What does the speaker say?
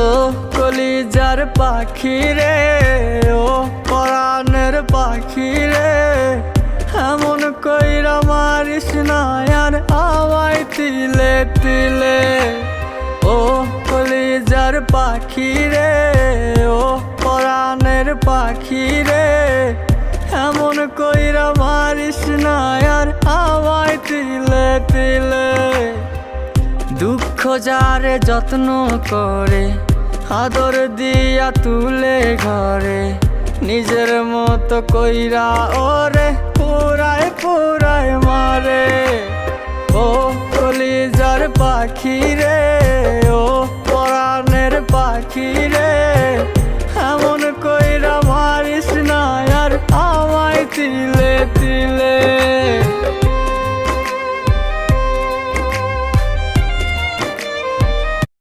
ও কলিজার পাখি রে, ও পরাণের পাখি রে, এমন কইরা মারিস না আর আমায় তিলে তিলে। ও কলিজার পাখি রে, ও পরাণের পাখি রে, এমন কইরা মারিস না আর আমায় তিলে তিলে। দুঃখ যারে যত্ন করে, আদর দিয়া তুলে ঘরে, নিজের মতো কইরা ওরে পুরায় পুরায় মারে। ও কলিজার পাখি রে, ও